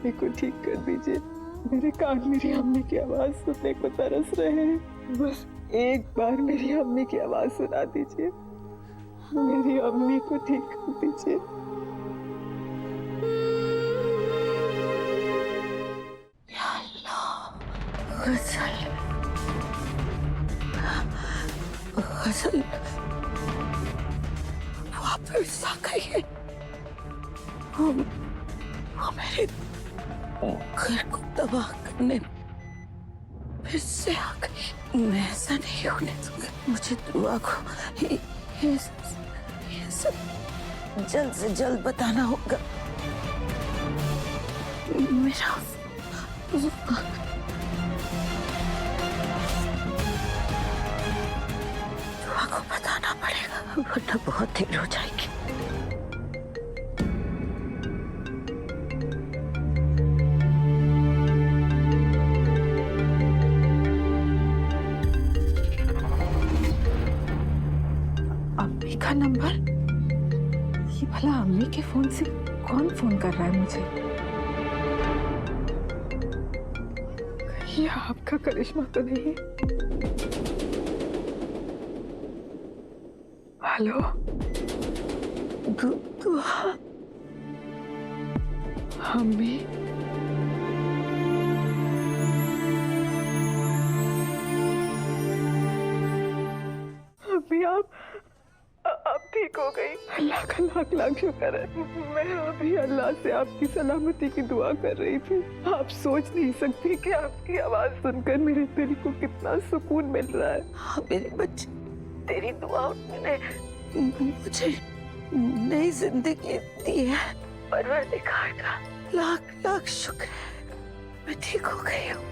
अम्मी को ठीक कर दीजिए। मेरे कान मेरी अम्मी की आवाज सुनने को तरस रहे हैं। बस एक बार मेरी अम्मी की आवाज सुना दीजिए। मेरी अम्मी को ठीक कर दीजिए। या अल्लाह, गजल गजल वापस आ गई है। वो मेरे घर को तबाह करने फिर से आ गई। मैं ऐसा नहीं होने दूंगा। मुझे दुआ को ये सब जल्द से जल्द बताना होगा। मेरा दुआ को बताना पड़ेगा, वरना बहुत देर हो जाएगी। अम्मी का नंबर? ये भला अम्मी के फोन से कौन फोन कर रहा है मुझे? ये आपका करिश्मा तो नहीं है? हेलो? दुआ अम्मी? अम्मी आप ठीक हो गई? अल्लाह का लाख लाख शुक्र है। मैं अभी अल्लाह से आपकी सलामती की दुआ कर रही थी। आप सोच नहीं सकती कि आपकी आवाज सुनकर मेरे दिल को कितना सुकून मिल रहा है। हाँ मेरे बच्चे, तेरी दुआओं ने मुझे नई जिंदगी दी है। परवरदिगार का लाख लाख शुक्र है, मैं ठीक हो गई हूँ।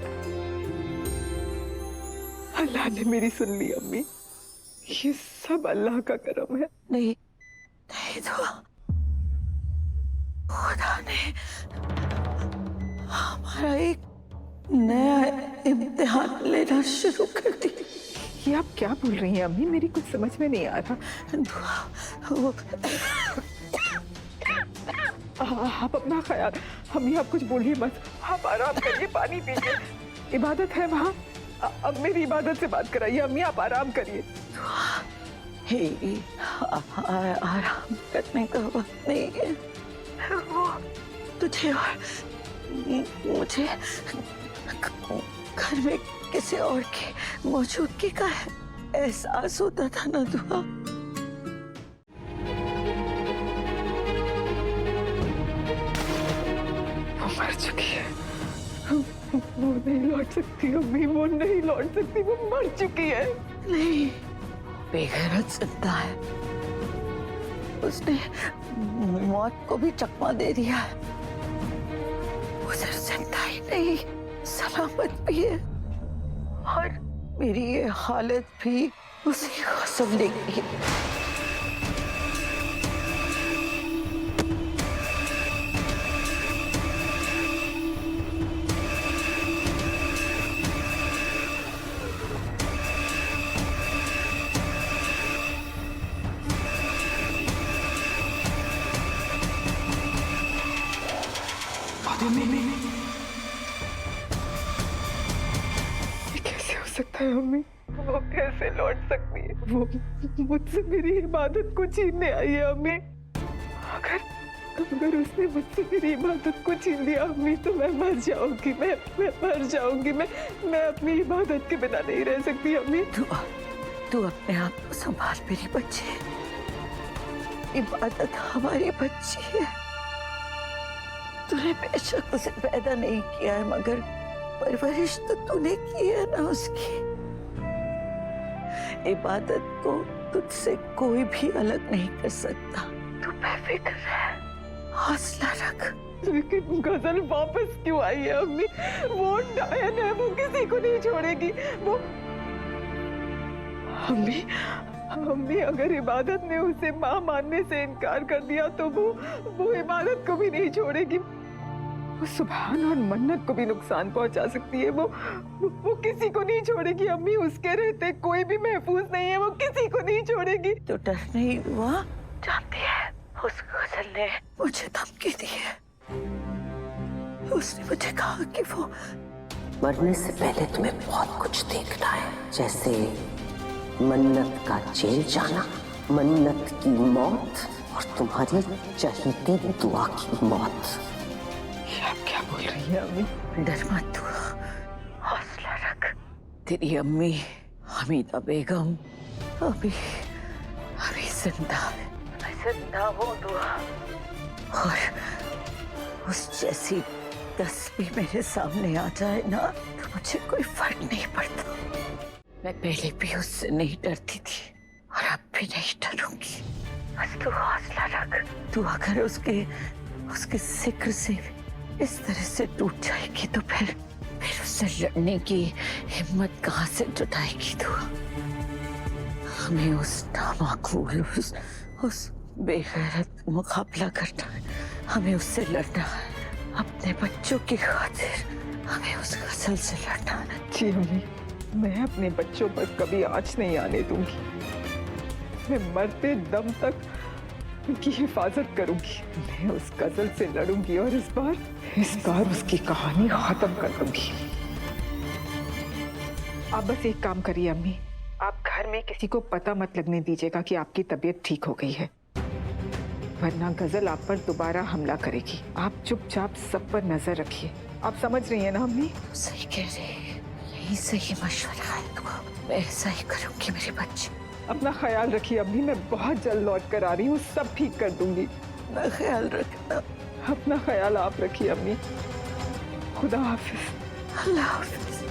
अल्लाह ने मेरी सुन ली अम्मी। ये सब अल्लाह का करम है। नहीं नहीं दुआ, खुदा ने हमारा एक नया इम्तिहान लेना शुरू कर दिया। ये आप क्या बोल रही हैं अम्मी? मेरी कुछ समझ में नहीं आ रहा। दुआ वो आप अपना ख्याल, अम्मी आप कुछ बोलिए मत। आप आराम करिए, पानी पीजिए। इबादत है वहाँ, अब मेरी इबादत से बात कराइए। अम्मी आप आराम करिए। आराम करने का वक्त नहीं है। वो तुझे और मुझे घर में किसी और की मौजूदगी का एहसास होता था ना दुआ। वो मर चुकी है। वो नहीं लौट सकती अम्मी, वो नहीं लौट सकती। वो मर चुकी है। नहीं, बेगैरत जिंदा है। उसने मौत को भी चकमा दे दिया है। वो सिर्फ जिंदा ही नहीं, सलामत भी है। और मेरी ये हालत भी उसी कसम लेगी। ये कैसे हो सकता है अम्मी? वो कैसे लौट सकती है? वो मुझसे मेरी इबादत को छीनने आई है अम्मी। अगर उसने मुझसे मेरी इबादत को छीन लिया अम्मी, तो मैं मर जाऊंगी। मैं मर जाऊंगी। मैं अपनी इबादत के बिना नहीं रह सकती अम्मी। तू अपने आप को संभाल मेरी बच्ची। इबादत हमारी बच्ची है। तूने बेशक उसे पैदा नहीं किया है, मगर परवरिश तो तूने की है ना उसकी। इबादत को तुझसे कोई भी अलग नहीं कर सकता। तू बेफिक्र है, हौसला रख। लेकिन गजल वापस क्यों आई है अम्मी? वो डायन है, वो किसी को नहीं छोड़ेगी। वो अम्मी अगर इबादत ने उसे माँ मानने से इनकार कर दिया, तो वो इबादत को भी नहीं छोड़ेगी। वो सुभान और मन्नत को भी नुकसान पहुंचा सकती है। वो किसी को नहीं छोड़ेगी अम्मी। उसके रहते कोई भी महफूज नहीं है। वो किसी को नहीं छोड़ेगी। तो डर नहीं हुआ? जानती है उस गजल ने मुझे धमकी दी है। उसने मुझे कहा कि वो मरने से पहले तुम्हें बहुत कुछ देखना है, जैसे मन्नत का जेल जाना, मन्नत की मौत और तुम्हारी चहीती दुआ की मौत। ये आप क्या बोल रही हैं अम्मी? डर मत हुआ, हौसला रख। तेरी अम्मी हमीदा बेगम अभी अभी जिंदा है। मैं जिंदा हूँ दुआ, और उस जैसी तस्वीर मेरे सामने आ जाए ना तो मुझे कोई फर्क नहीं पड़ता। मैं पहले भी उससे नहीं डरती थी और अब भी नहीं डरूंगी। बस तू हौसला रख। तू अगर उसके उसके जिक्र से इस तरह से टूट जाएगी तो फिर उससे लड़ने की हिम्मत कहाँ से जुटाएगी तू? हमें उस नामाकूल उस बेगैरत मुकाबला करना है, हमें उससे लड़ना है। अपने बच्चों की खातिर हमें उस गजल से लड़ना है। जी अम्मी, मैं अपने बच्चों पर कभी आँच नहीं आने दूंगी। मैं मरते दम तक उनकी हिफाजत करूंगी। मैं उस गजल से लड़ूंगी और इस बार उसकी कहानी खत्म कर दूंगी। आप बस एक काम करिए अम्मी, आप घर में किसी को पता मत लगने दीजिएगा कि आपकी तबीयत ठीक हो गई है, वरना गजल आप पर दोबारा हमला करेगी। आप चुपचाप सब पर नजर रखिए। आप समझ रही हैं ना अम्मी? सही कह रही है, यही सही मशवरा है। मैं ऐसा ही करूंगी मेरे बच्चे। अपना ख्याल रखिए अम्मी, मैं बहुत जल्द लौट कर आ रही हूँ, सब ठीक कर दूंगी। अपना ख्याल रखना। अपना ख्याल आप रखिए अम्मी। खुदा हाफिज। अल्लाह हाफिज।